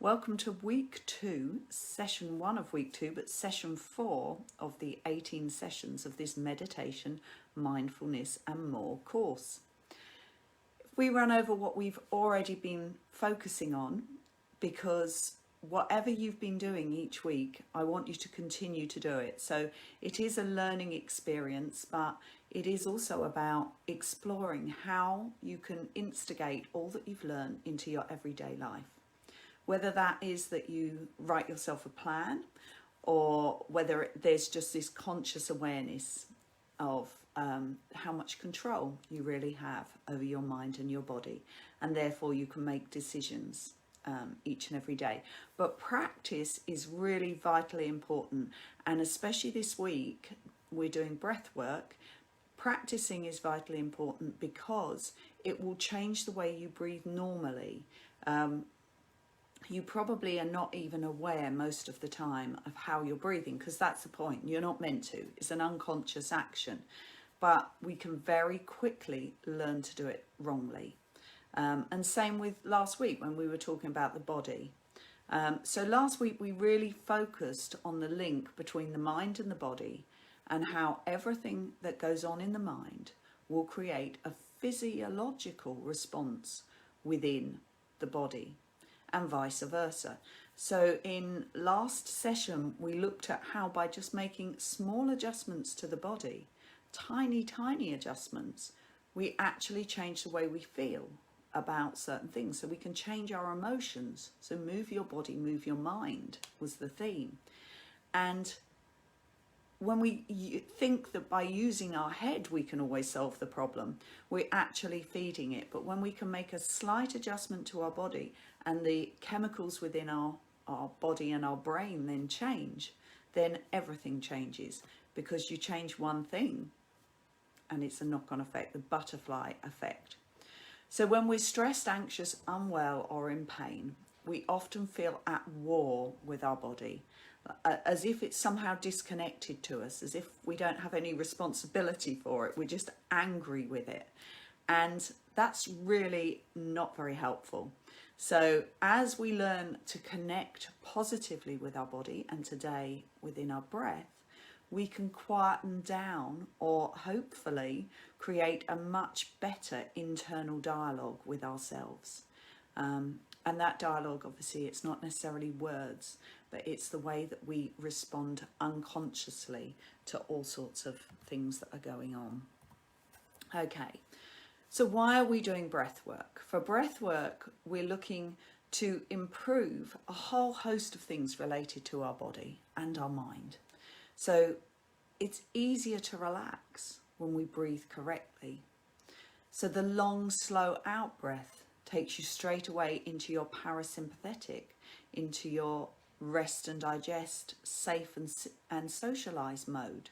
Welcome to week 2, session 1 of week 2, but session 4 of the 18 sessions of this Meditation, Mindfulness and More course. If we run over what we've already been focusing on, because whatever you've been doing each week, I want you to continue to do it. So it is a learning experience, but it is also about exploring how you can instigate all that you've learned into your everyday life. Whether that is that you write yourself a plan, or whether there's just this conscious awareness of how much control you really have over your mind and your body, and therefore you can make decisions each and every day. But practice is really vitally important, and especially this week we're doing breath work. Practicing is vitally important because it will change the way you breathe normally. You probably are not even aware most of the time of how you're breathing, because that's the point. You're not meant to. It's an unconscious action. But we can very quickly learn to do it wrongly. And same with last week when we were talking about the body. So last week we really focused on the link between the mind and the body, and how everything that goes on in the mind will create a physiological response within the body, and vice versa. So in last session, we looked at how by just making small adjustments to the body, tiny adjustments, we actually change the way we feel about certain things. So we can change our emotions. So move your body, move your mind was the theme. And when we think that by using our head we can always solve the problem, we're actually feeding it. But when we can make a slight adjustment to our body, and the chemicals within our body and our brain then change, then everything changes, because you change one thing and it's a knock-on effect, the butterfly effect. So when we're stressed, anxious, unwell or in pain, we often feel at war with our body, as if it's somehow disconnected to us, as if we don't have any responsibility for it. We're just angry with it. And that's really not very helpful. So as we learn to connect positively with our body, and today within our breath, we can quieten down, or hopefully create a much better internal dialogue with ourselves. And that dialogue, obviously, it's not necessarily words, but it's the way that we respond unconsciously to all sorts of things that are going on. Okay. So why are we doing breath work? For breath work, we're looking to improve a whole host of things related to our body and our mind. So it's easier to relax when we breathe correctly. So the long, slow out breath takes you straight away into your parasympathetic, into your rest and digest, safe and socialize mode.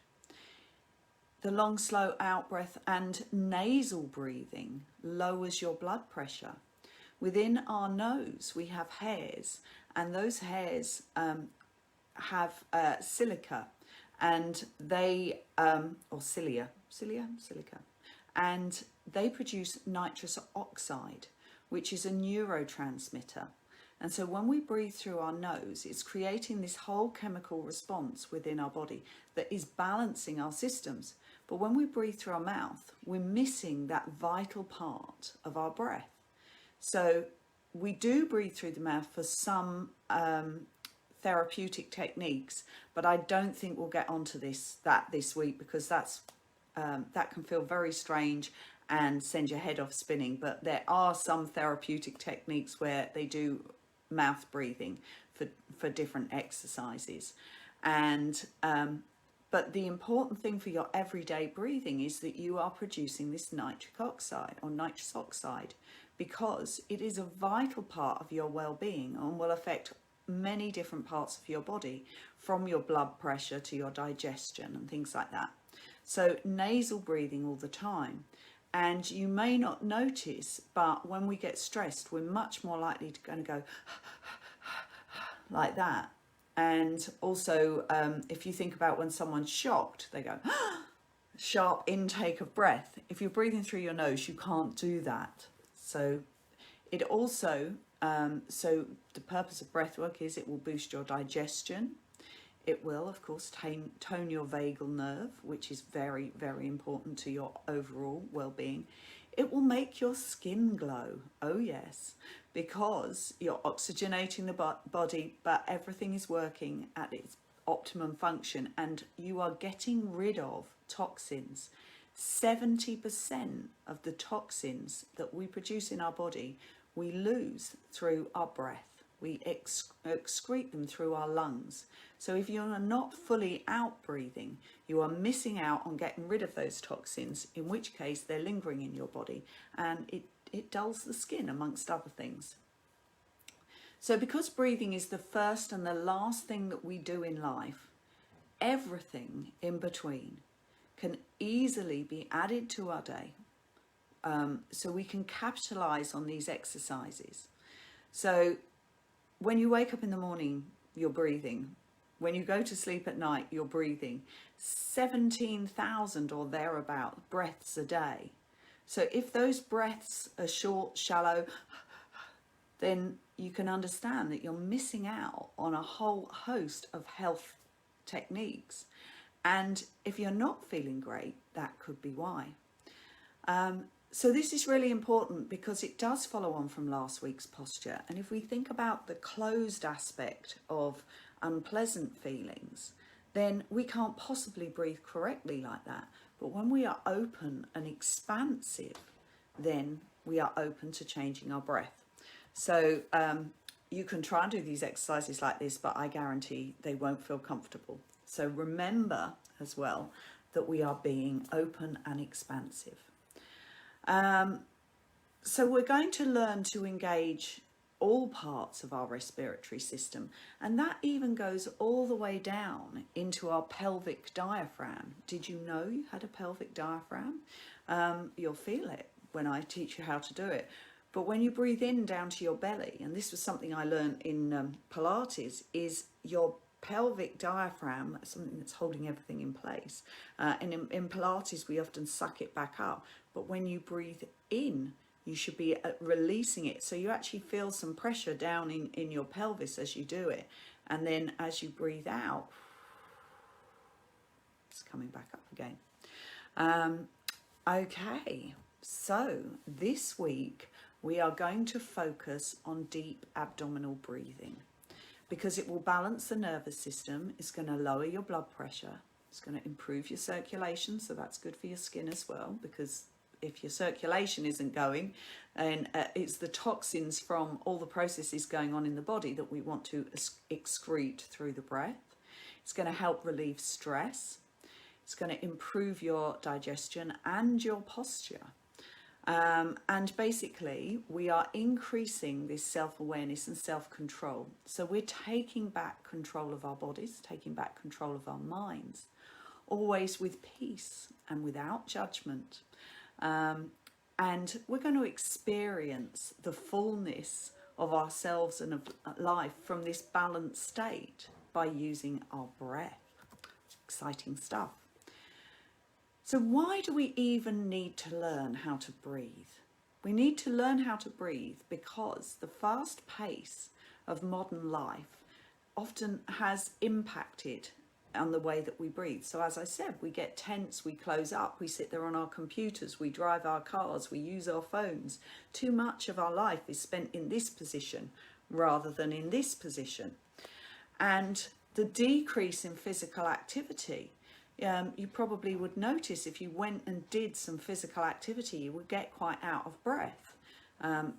The long, slow out breath and nasal breathing lowers your blood pressure. Within our nose, we have hairs, and those hairs have silica, and they, or silica, and they produce nitrous oxide, which is a neurotransmitter. And so when we breathe through our nose, it's creating this whole chemical response within our body that is balancing our systems. But when we breathe through our mouth, we're missing that vital part of our breath. So we do breathe through the mouth for some therapeutic techniques, but I don't think we'll get onto that this week, because that can feel very strange and send your head off spinning. But there are some therapeutic techniques where they do mouth breathing for different exercises. And but the important thing for your everyday breathing is that you are producing this nitric oxide, or nitrous oxide, because it is a vital part of your well-being and will affect many different parts of your body, from your blood pressure to your digestion and things like that. So nasal breathing all the time. And you may not notice, but when we get stressed, we're much more likely to go like that. And also, if you think about when someone's shocked, they go, sharp intake of breath. If you're breathing through your nose, you can't do that. So it also So the purpose of breathwork is it will boost your digestion. It will, of course, tone your vagal nerve, which is very, very important to your overall well-being. It will make your skin glow. Oh, yes, because you're oxygenating the body, but everything is working at its optimum function and you are getting rid of toxins. 70% of the toxins that we produce in our body, we lose through our breath. We excrete them through our lungs. So if you're not fully out breathing, you are missing out on getting rid of those toxins, in which case they're lingering in your body and it dulls the skin, amongst other things. So because breathing is the first and the last thing that we do in life, everything in between can easily be added to our day. So we can capitalize on these exercises. So when you wake up in the morning, you're breathing. When you go to sleep at night, you're breathing. 17,000 or thereabout breaths a day. So if those breaths are short, shallow, then you can understand that you're missing out on a whole host of health techniques. And if you're not feeling great, that could be why. So this is really important because it does follow on from last week's posture. And if we think about the closed aspect of unpleasant feelings, then we can't possibly breathe correctly like that. But when we are open and expansive, then we are open to changing our breath. So you can try and do these exercises like this, but I guarantee they won't feel comfortable. So remember as well that we are being open and expansive. So we're going to learn to engage all parts of our respiratory system, and that even goes all the way down into our pelvic diaphragm. Did you know you had a pelvic diaphragm? You'll feel it when I teach you how to do it. But when you breathe in down to your belly, and this was something I learned in Pilates, is your pelvic diaphragm, something that's holding everything in place. And in Pilates, we often suck it back up. But when you breathe in, you should be releasing it. So you actually feel some pressure down in your pelvis as you do it. And then as you breathe out, it's coming back up again. Okay, so this week we are going to focus on deep abdominal breathing because it will balance the nervous system. It's going to lower your blood pressure. It's going to improve your circulation. So that's good for your skin as well, because if your circulation isn't going, and it's the toxins from all the processes going on in the body that we want to excrete through the breath. It's going to help relieve stress. It's going to improve your digestion and your posture. And basically, we are increasing this self-awareness and self-control. So we're taking back control of our bodies, taking back control of our minds, always with peace and without judgment. And we're going to experience the fullness of ourselves and of life from this balanced state by using our breath. Exciting stuff. So why do we even need to learn how to breathe? We need to learn how to breathe because the fast pace of modern life often has impacted on the way that we breathe. So as I said, we get tense, we close up, we sit there on our computers, we drive our cars, we use our phones. Too much of our life is spent in this position rather than in this position. And the decrease in physical activity, you probably would notice if you went and did some physical activity, you would get quite out of breath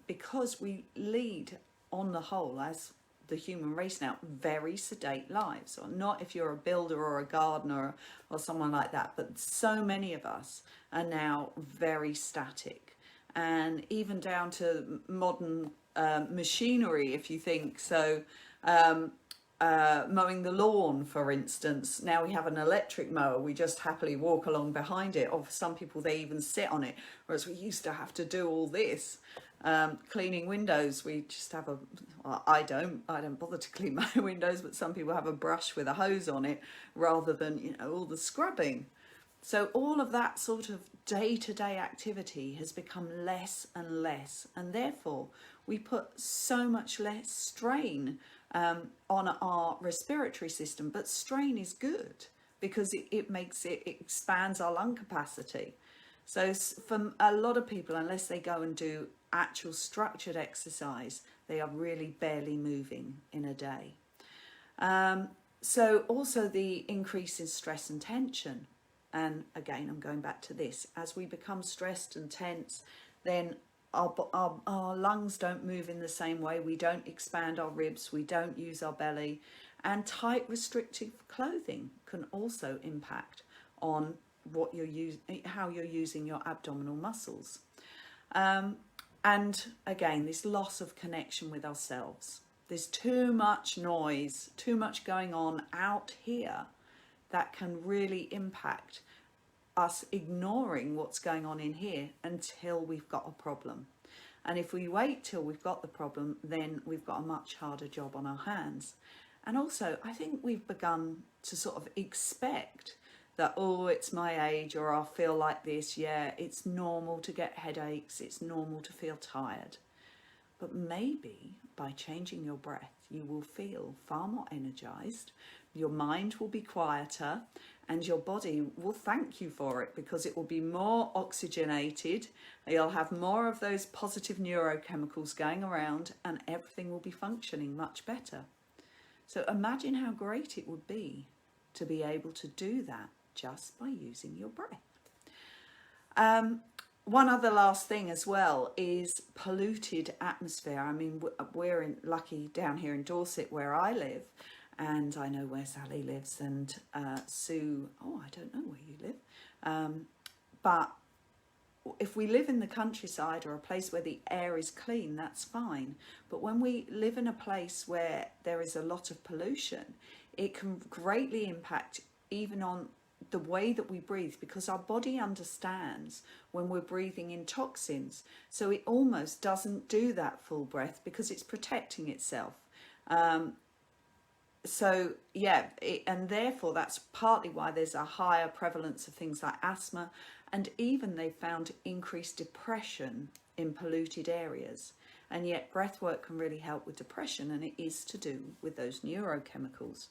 because we lead, on the whole, as the human race now, very sedate lives. Or not if you're a builder or a gardener or someone like that, but so many of us are now very static. And even down to modern machinery, if you think. So mowing the lawn, for instance, now we have an electric mower, we just happily walk along behind it, or for some people they even sit on it, whereas we used to have to do all this. Cleaning windows, we just have well, I don't bother to clean my windows, but some people have a brush with a hose on it rather than, all the scrubbing. So all of that sort of day-to-day activity has become less and less, and therefore we put so much less strain on our respiratory system. But strain is good because it expands our lung capacity. So for a lot of people, unless they go and do actual structured exercise, they are really barely moving in a day. So also the increase in stress and tension. And again, I'm going back to this. As we become stressed and tense, then our lungs don't move in the same way. We don't expand our ribs. We don't use our belly. And tight, restrictive clothing can also impact on what how you're using your abdominal muscles. And again, this loss of connection with ourselves. There's too much noise, too much going on out here that can really impact us ignoring what's going on in here until we've got a problem. And if we wait till we've got the problem, then we've got a much harder job on our hands. And also, I think we've begun to sort of expect that, oh, it's my age, or I'll feel like this. Yeah, it's normal to get headaches. It's normal to feel tired. But maybe by changing your breath, you will feel far more energized. Your mind will be quieter, and your body will thank you for it because it will be more oxygenated. You'll have more of those positive neurochemicals going around, and everything will be functioning much better. So imagine how great it would be to be able to do that just by using your breath. One other last thing as well is polluted atmosphere. I mean, we're lucky down here in Dorset where I live, and I know where Sally lives, and Sue, I don't know where you live. But if we live in the countryside or a place where the air is clean, that's fine. But when we live in a place where there is a lot of pollution, it can greatly impact even on the way that we breathe, because our body understands when we're breathing in toxins. So it almost doesn't do that full breath because it's protecting itself. And therefore that's partly why there's a higher prevalence of things like asthma, and even they found increased depression in polluted areas. And yet breathwork can really help with depression, and it is to do with those neurochemicals.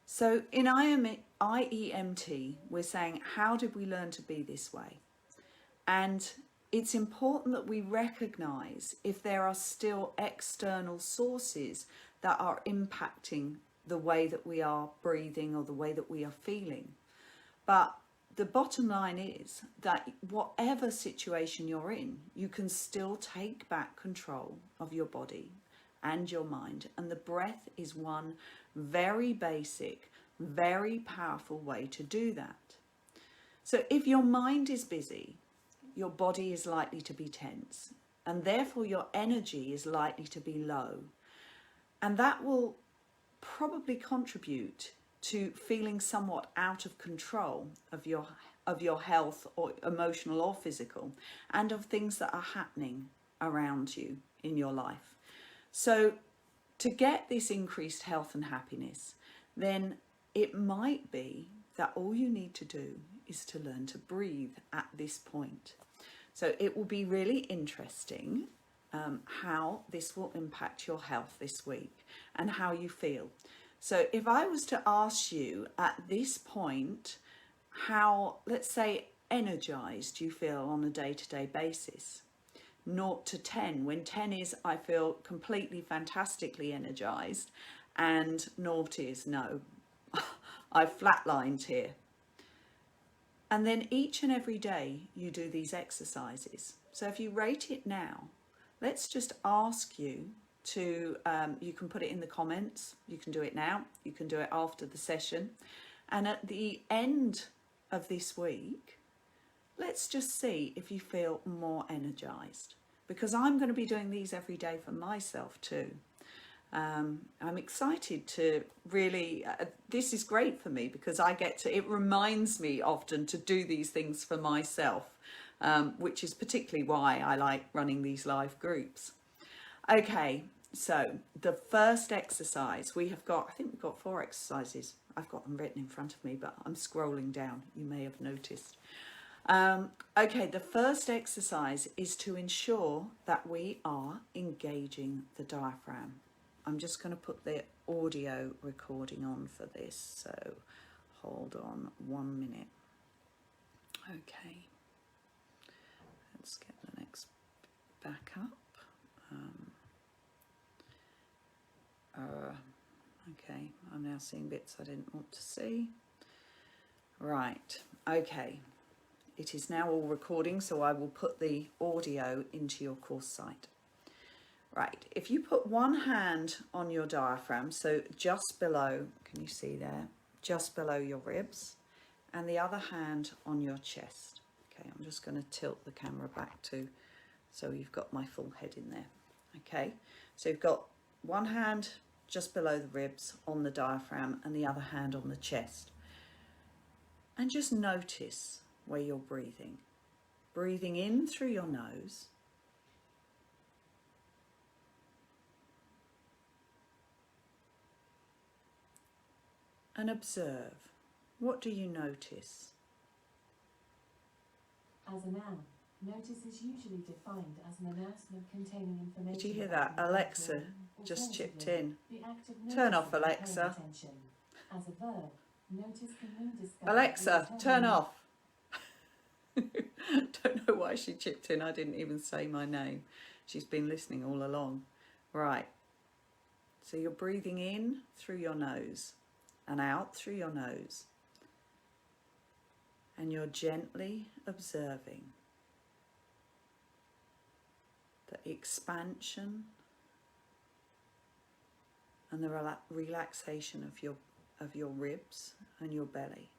So in IEMT, we're saying, how did we learn to be this way? And it's important that we recognize if there are still external sources that are impacting the way that we are breathing or the way that we are feeling. But the bottom line is that whatever situation you're in, you can still take back control of your body and your mind. And the breath is one very basic, very powerful way to do that. So if your mind is busy, your body is likely to be tense, and therefore your energy is likely to be low. And that will probably contribute to feeling somewhat out of control of your health, or emotional or physical, and of things that are happening around you in your life. So to get this increased health and happiness, then it might be that all you need to do is to learn to breathe at this point. So it will be really interesting how this will impact your health this week and how you feel. So if I was to ask you at this point how, let's say, energized you feel on a day-to-day basis, 0 to 10, when 10 is I feel completely fantastically energized, and 0 is no, I've flatlined here. And then each and every day you do these exercises. So if you rate it now, let's just ask you to, you can put it in the comments, you can do it now, you can do it after the session. And at the end of this week, let's just see if you feel more energized, because I'm going to be doing these every day for myself too. I'm excited to really, this is great for me because I get to, it reminds me often to do these things for myself, which is particularly why I like running these live groups. Okay, so the first exercise we have got, I think we've got 4 exercises. I've got them written in front of me, but I'm scrolling down. You may have noticed. Okay, the first exercise is to ensure that we are engaging the diaphragm. I'm just going to put the audio recording on for this, so hold on 1 minute. Okay, let's get the next back up. Okay, I'm now seeing bits I didn't want to see. Right, okay. It is now all recording, so I will put the audio into your course site. Right, if you put one hand on your diaphragm, so just below, can you see there? Just below your ribs, and the other hand on your chest. Okay, I'm just going to tilt the camera back to, so you've got my full head in there. Okay, so you've got one hand just below the ribs on the diaphragm and the other hand on the chest. And just notice where you're breathing. Breathing in through your nose. And observe. What do you notice? As a noun, notice is usually defined as an announcement containing information. Did you hear that? Alexa just chipped in. Turn off, Alexa. As a verb, notice can mean discover. Alexa, turn off. Don't know why she chipped in. I didn't even say my name. She's been listening all along. Right. So you're breathing in through your nose and out through your nose. And you're gently observing the expansion and the relaxation of your ribs and your belly.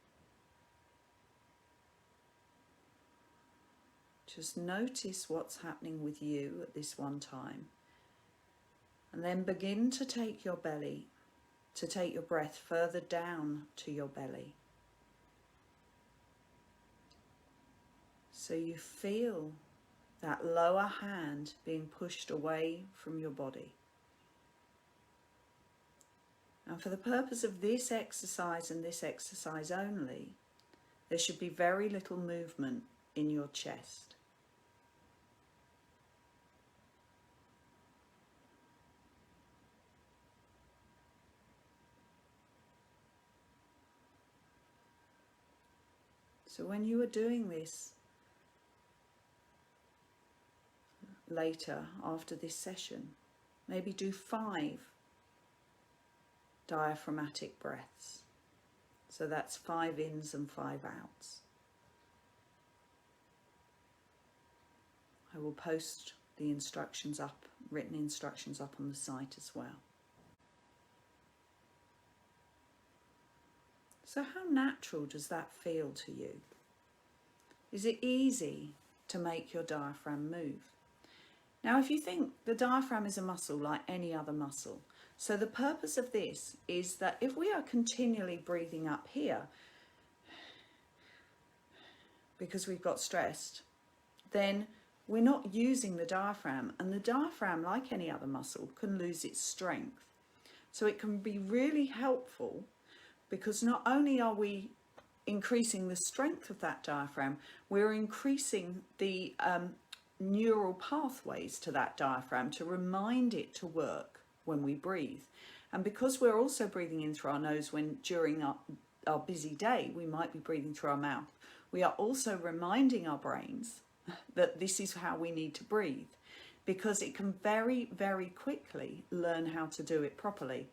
Just notice what's happening with you at this one time. And then begin to take your breath further down to your belly. So you feel that lower hand being pushed away from your body. And for the purpose of this exercise and this exercise only, there should be very little movement in your chest. So when you are doing this later after this session, maybe do 5 diaphragmatic breaths. So that's 5 ins and 5 outs. I will post the instructions up, written instructions up on the site as well. So how natural does that feel to you? Is it easy to make your diaphragm move? Now, if you think the diaphragm is a muscle like any other muscle, so the purpose of this is that if we are continually breathing up here, because we've got stressed, then we're not using the diaphragm, and the diaphragm, like any other muscle, can lose its strength. So it can be really helpful, because not only are we increasing the strength of that diaphragm, we're increasing the neural pathways to that diaphragm to remind it to work when we breathe. And because we're also breathing in through our nose when during our busy day, we might be breathing through our mouth, we are also reminding our brains that this is how we need to breathe, because it can very, very quickly learn how to do it properly.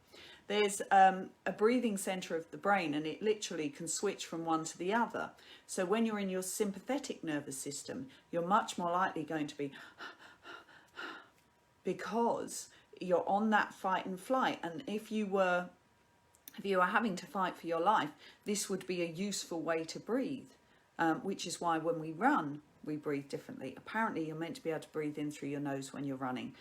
There's a breathing center of the brain, and it literally can switch from one to the other. So when you're in your sympathetic nervous system, you're much more likely going to be because you're on that fight and flight. And if you were having to fight for your life, this would be a useful way to breathe, which is why when we run, we breathe differently. Apparently, you're meant to be able to breathe in through your nose when you're running.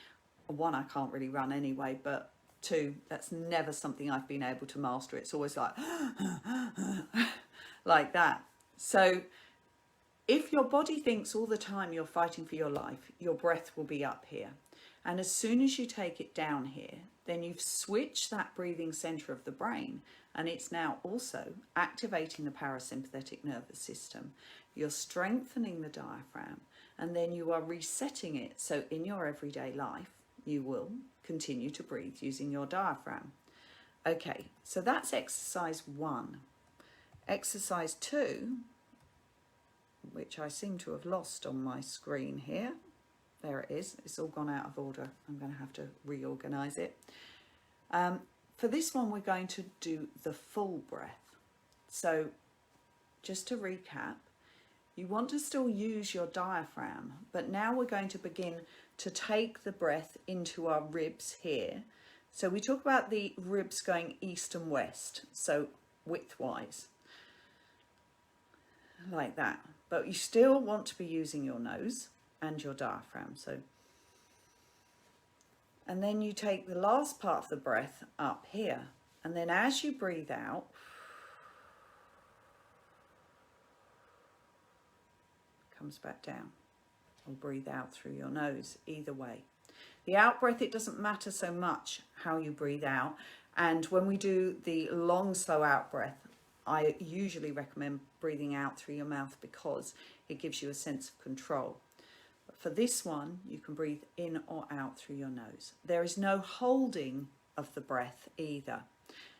1, I can't really run anyway, but 2, that's never something I've been able to master. It's always like, like that. So if your body thinks all the time you're fighting for your life, your breath will be up here. And as soon as you take it down here, then you've switched that breathing center of the brain, and it's now also activating the parasympathetic nervous system. you're strengthening the diaphragm, and then you are resetting it. So in your everyday life, you will continue to breathe using your diaphragm. Okay, so that's exercise 1. Exercise 2, which I seem to have lost on my screen here. There it is. It's all gone out of order. I'm going to have to reorganize it. For this one, we're going to do the full breath. So just to recap, you want to still use your diaphragm, but now we're going to begin to take the breath into our ribs here. So we talk about the ribs going east and west, so widthwise, like that. But you still want to be using your nose and your diaphragm. So, and then you take the last part of the breath up here, and then as you breathe out, comes back down, or breathe out through your nose, either way. The out breath, it doesn't matter so much how you breathe out. And when we do the long, slow out breath, I usually recommend breathing out through your mouth because it gives you a sense of control. But for this one, you can breathe in or out through your nose. There is no holding of the breath either.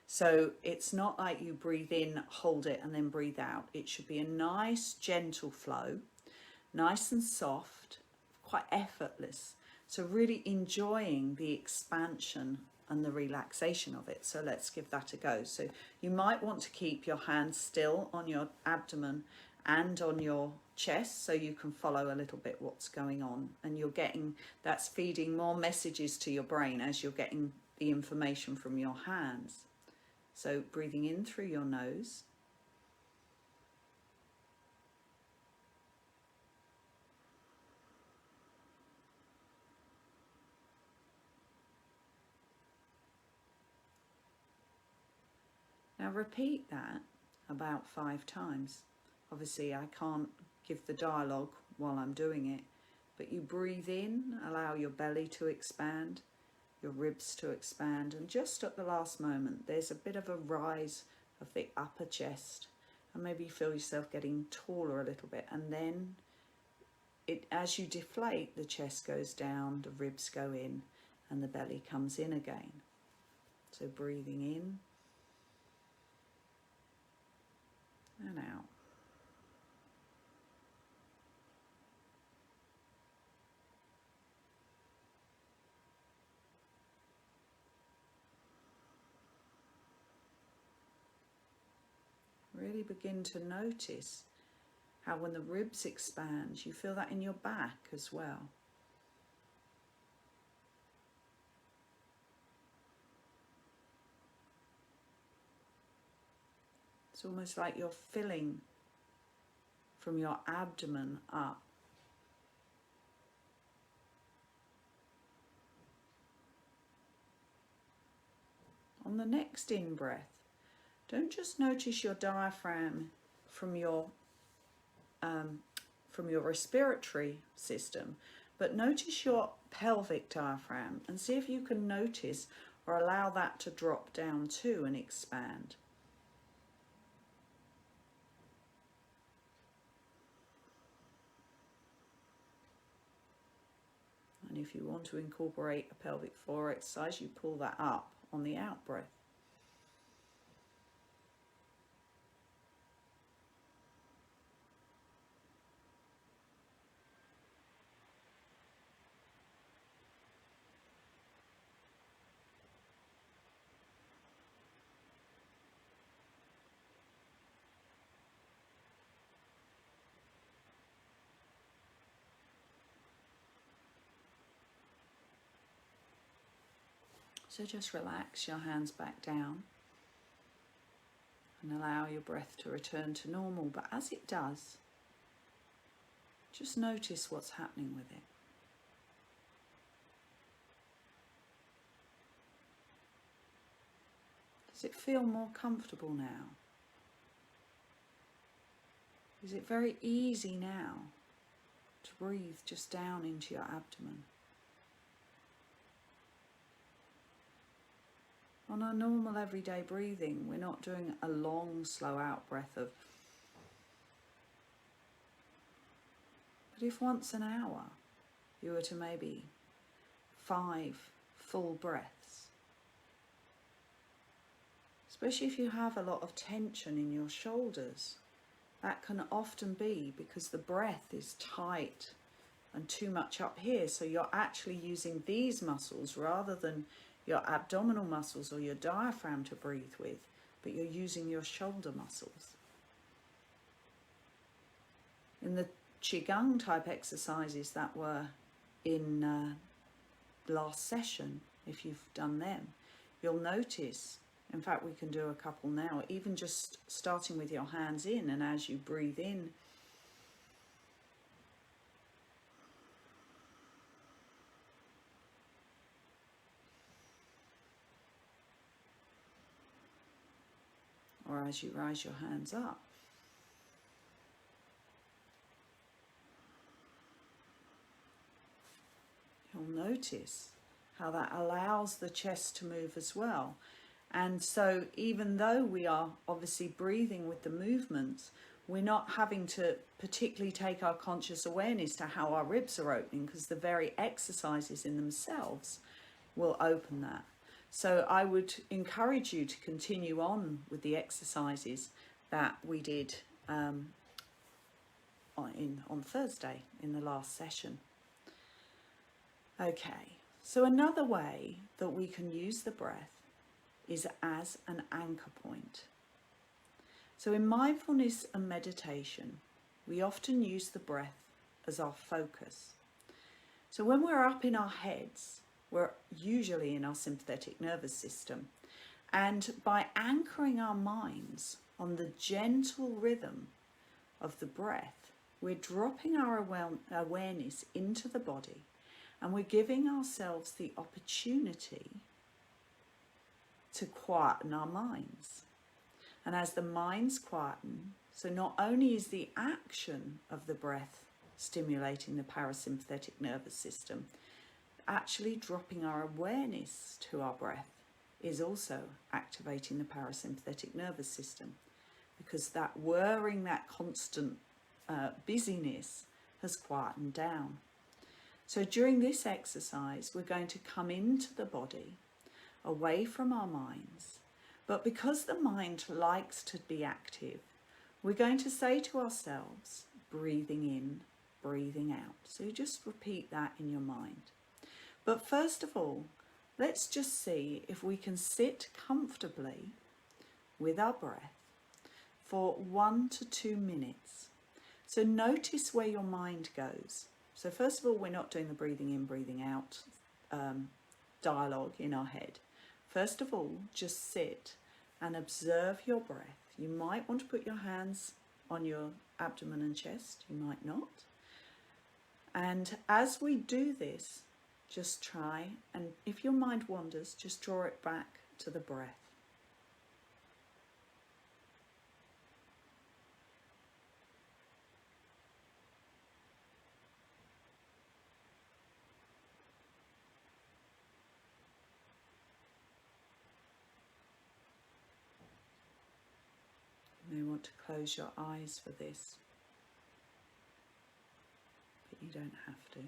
So it's not like you breathe in, hold it, and then breathe out. It should be a nice, gentle flow, nice and soft, quite effortless. So really enjoying the expansion and the relaxation of it. So let's give that a go. So you might want to keep your hands still on your abdomen and on your chest so you can follow a little bit what's going on. And you're getting, that's feeding more messages to your brain as you're getting the information from your hands. So breathing in through your nose. Now repeat that about 5 times. Obviously I can't give the dialogue while I'm doing it, but you breathe in, allow your belly to expand, your ribs to expand, and just at the last moment there's a bit of a rise of the upper chest, and maybe you feel yourself getting taller a little bit, and then as you deflate, the chest goes down, the ribs go in, and the belly comes in again. So breathing in and out. Really begin to notice how when the ribs expand, you feel that in your back as well. It's almost like you're filling from your abdomen up. On the next in-breath, don't just notice your diaphragm from your respiratory system, but notice your pelvic diaphragm and see if you can notice or allow that to drop down too and expand. And if you want to incorporate a pelvic floor exercise, you pull that up on the out breath. So just relax your hands back down and allow your breath to return to normal. But as it does, just notice what's happening with it. Does it feel more comfortable now? Is it very easy now to breathe just down into your abdomen? On our normal everyday breathing, we're not doing a long, slow out breath of But if once an hour you were to maybe 5 full breaths, especially if you have a lot of tension in your shoulders, that can often be because the breath is tight and too much up here. So you're actually using these muscles rather than your abdominal muscles or your diaphragm to breathe with, but you're using your shoulder muscles. In the Qigong type exercises that were in last session, if you've done them, you'll notice, in fact we can do a couple now, even just starting with your hands in, and as you breathe in, or as you rise your hands up, you'll notice how that allows the chest to move as well. And so even though we are obviously breathing with the movements, we're not having to particularly take our conscious awareness to how our ribs are opening, because the very exercises in themselves will open that. So I would encourage you to continue on with the exercises that we did on Thursday in the last session. Okay, so another way that we can use the breath is as an anchor point. So in mindfulness and meditation, we often use the breath as our focus. So when we're up in our heads, we're usually in our sympathetic nervous system. And by anchoring our minds on the gentle rhythm of the breath, we're dropping our awareness into the body, and we're giving ourselves the opportunity to quieten our minds. And as the minds quieten, so not only is the action of the breath stimulating the parasympathetic nervous system, actually dropping our awareness to our breath is also activating the parasympathetic nervous system, because that whirring, that constant busyness has quietened down. So during this exercise, we're going to come into the body, away from our minds, but because the mind likes to be active, we're going to say to ourselves, breathing in, breathing out. So you just repeat that in your mind. But first of all, let's just see if we can sit comfortably with our breath for 1 to 2 minutes. So notice where your mind goes. So first of all, we're not doing the breathing in, breathing out dialogue in our head. First of all, just sit and observe your breath. You might want to put your hands on your abdomen and chest, you might not. And as we do this, just try, and if your mind wanders, just draw it back to the breath. You may want to close your eyes for this, but you don't have to.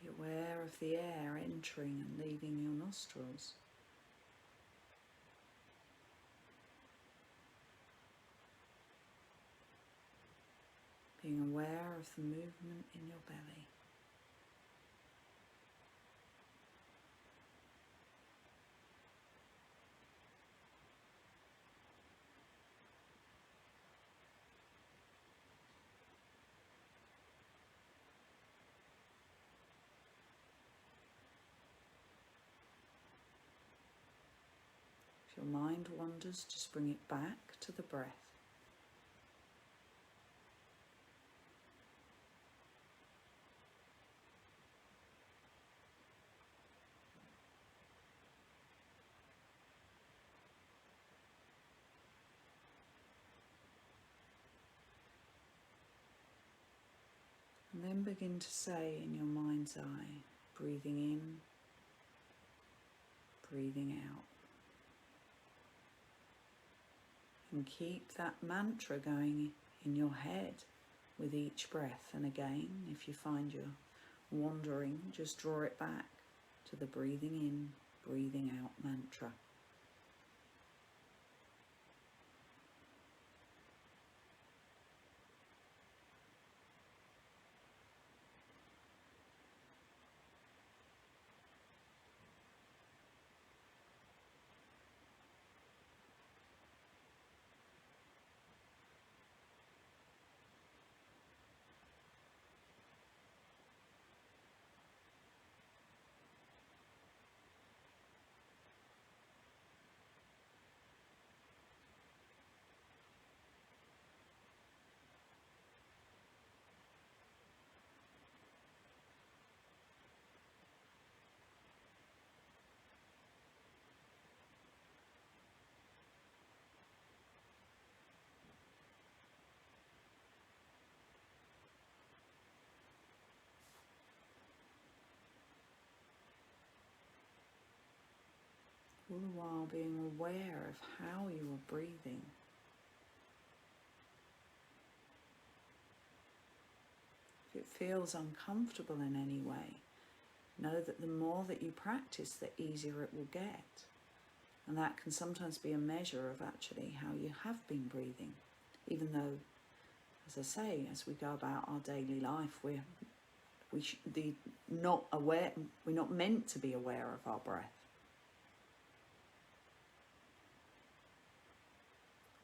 Be aware of the air entering and leaving your nostrils. Being aware of the movement in your belly. If your mind wanders, just bring it back to the breath. then begin to say in your mind's eye, breathing in, breathing out. And keep that mantra going in your head with each breath. And again, if you find you're wandering, just draw it back to the breathing in, breathing out mantra. All the while being aware of how you are breathing. If it feels uncomfortable in any way, know that the more that you practice, the easier it will get. And that can sometimes be a measure of actually how you have been breathing. Even though, as I say, as we go about our daily life, we're not meant to be aware of our breath.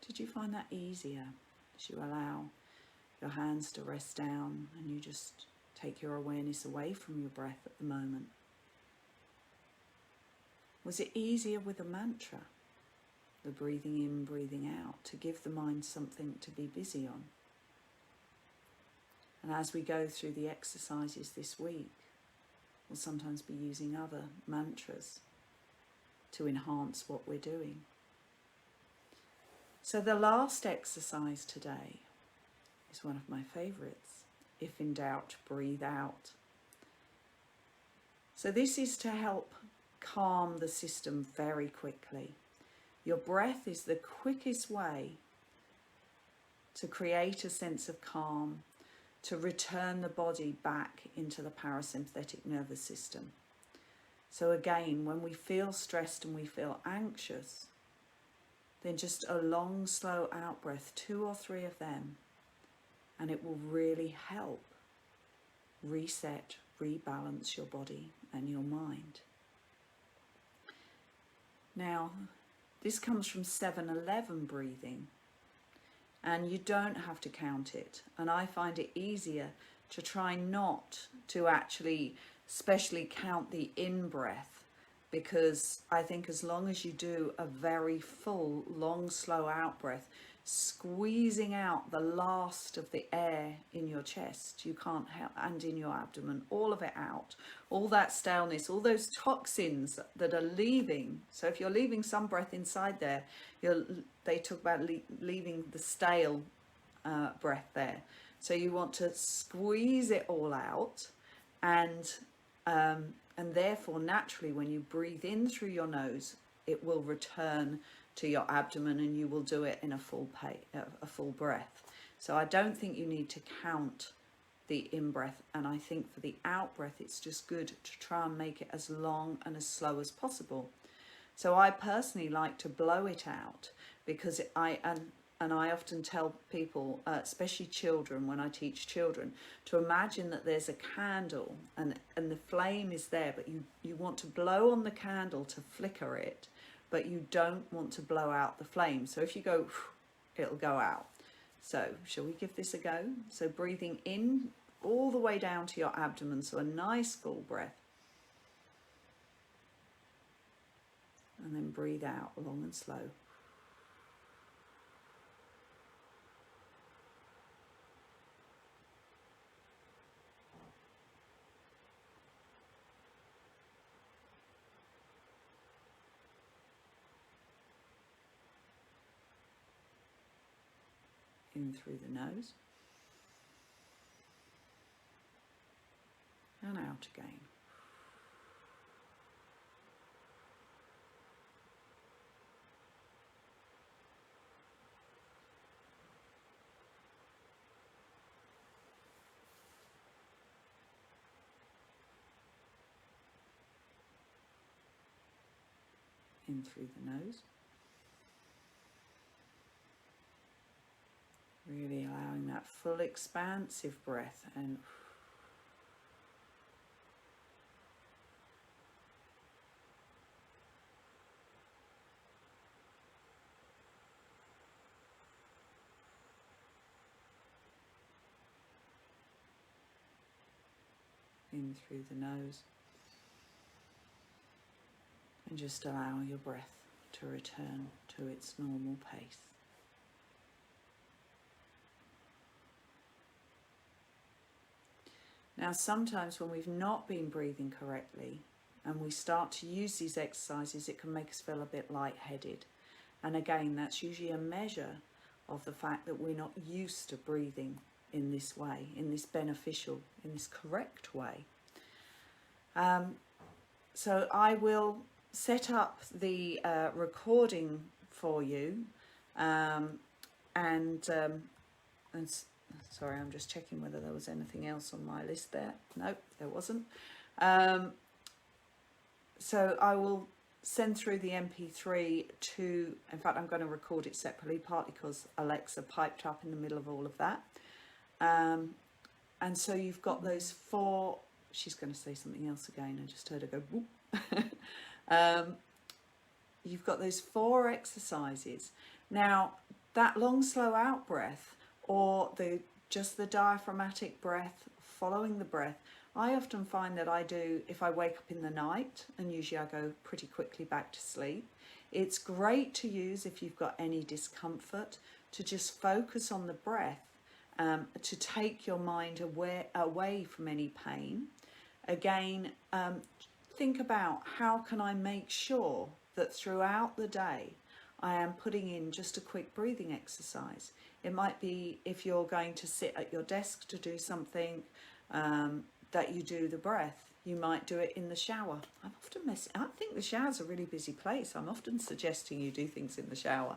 Did you find that easier as you allow your hands to rest down and you just take your awareness away from your breath at the moment? Was it easier with a mantra, the breathing in, breathing out, to give the mind something to be busy on? And as we go through the exercises this week, we'll sometimes be using other mantras to enhance what we're doing. So the last exercise today is one of my favourites. If in doubt, breathe out. So this is to help calm the system very quickly. Your breath is the quickest way to create a sense of calm, to return the body back into the parasympathetic nervous system. So again, when we feel stressed and we feel anxious, then just a long, slow out breath, 2 or 3 of them, and it will really help reset, rebalance your body and your mind. Now, this comes from 7-11 breathing, and you don't have to count it. And I find it easier to try not to actually specially count the in-breath, because I think as long as you do a very full, long, slow out breath, squeezing out the last of the air in your chest, you can't help, and in your abdomen, all of it out, all that staleness, all those toxins that are leaving. So if you're leaving some breath inside there, they talk about leaving the stale breath there. So you want to squeeze it all out, and therefore naturally when you breathe in through your nose, it will return to your abdomen and you will do it in a full breath. So I don't think you need to count the in-breath, and I think for the out-breath it's just good to try and make it as long and as slow as possible. So I personally like to blow it out, because I often tell people, especially children, when I teach children, to imagine that there's a candle and the flame is there, but you want to blow on the candle to flicker it, but you don't want to blow out the flame. So if you go, it'll go out. So shall we give this a go? So breathing in all the way down to your abdomen, so a nice full breath. And then breathe out long and slow. In through the nose. and out again. In through the nose. Really allowing that full expansive breath, and in through the nose. And just allow your breath to return to its normal pace. Now, sometimes when we've not been breathing correctly and we start to use these exercises, it can make us feel a bit lightheaded. And again, that's usually a measure of the fact that we're not used to breathing in this way, in this beneficial, in this correct way. So I will set up the recording for you, sorry, I'm just checking whether there was anything else on my list there. Nope, there wasn't. So I will send through the MP3 to, in fact, I'm going to record it separately, partly because Alexa piped up in the middle of all of that. And so you've got those 4, she's going to say something else again, I just heard her go whoop. You've got those 4 exercises. Now, that long, slow out breath, or just the diaphragmatic breath, following the breath, I often find that I do if I wake up in the night, and usually I go pretty quickly back to sleep. It's great to use if you've got any discomfort, to just focus on the breath, to take your mind away from any pain. Again, think about how can I make sure that throughout the day I am putting in just a quick breathing exercise. It might be if you're going to sit at your desk to do something, that you do the breath. You might do it in the shower. I think the shower's a really busy place. I'm often suggesting you do things in the shower,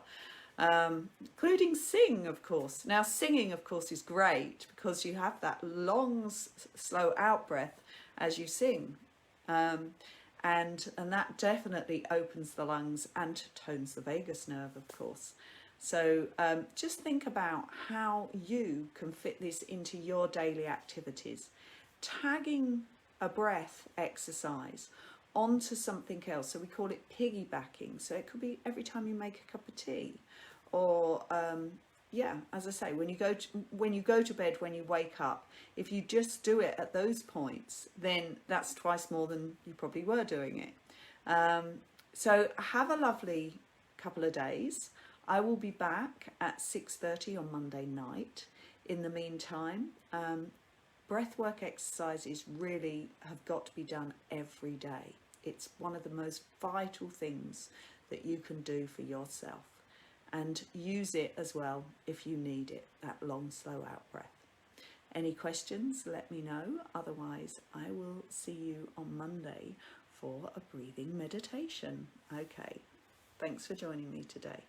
including sing, of course. Now, singing, of course, is great because you have that long, slow out breath as you sing. And that definitely opens the lungs and tones the vagus nerve, of course. So just think about how you can fit this into your daily activities. Tagging a breath exercise onto something else. So we call it piggybacking. So it could be every time you make a cup of tea, or as I say, when you go to bed, when you wake up, if you just do it at those points, then that's twice more than you probably were doing it. So have a lovely couple of days. I will be back at 6:30 on Monday night. In the meantime, breathwork exercises really have got to be done every day. It's one of the most vital things that you can do for yourself. And use it as well if you need it, that long, slow out breath. Any questions, let me know. Otherwise, I will see you on Monday for a breathing meditation. Okay, thanks for joining me today.